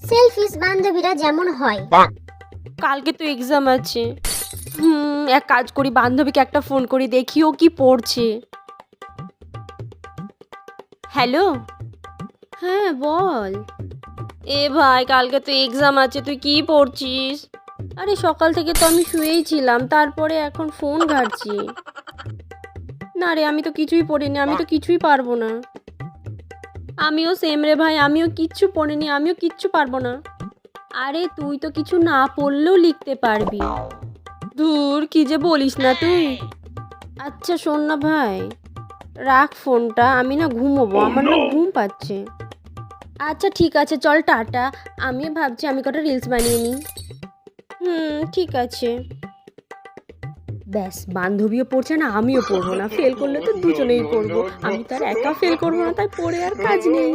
Shellfish বান্ধবীরা যেমন হয়। কালকে তো এক্সাম আছে। এক কাজ করি, বান্ধবীকে একটা ফোন করি, দেখি ও কি পড়ছে। হ্যালো, হ্যাঁ বল। এ ভাই, কালকে তো এক্সাম আছে, তুই কি পড়ছিস? আরে সকাল থেকে তো আমি শুয়েই ছিলাম, তারপরে এখন ফোন ঘাঁটছি। না রে, আমি তো কিছুই পড়িনি, আমি তো কিছুই পারবো না। আমিও সেম রে ভাই, আমিও কিচ্ছু পড়িনি, আমিও কিচ্ছু পারবো না। আরে তুই তো কিছু না পড়লেও লিখতে পারবি। ধুর, কি যে বলিস না তুই। আচ্ছা শোন না ভাই, রাখ ফোনটা, আমি না ঘুমোবো, আমার না ঘুম পাচ্ছে। আচ্ছা ঠিক আছে, চল টাটা। আমি ভাবছি আমি কটা রিলস বানিয়ে নিই। ঠিক আছে। ব্যাস, বান্ধবীও পড়ছে না, আমিও পড়বো না। ফেল করলে তো দুজনেই করবো, আমি তো আর একা ফেল করবো না, তাই পড়ে আর কাজ নেই।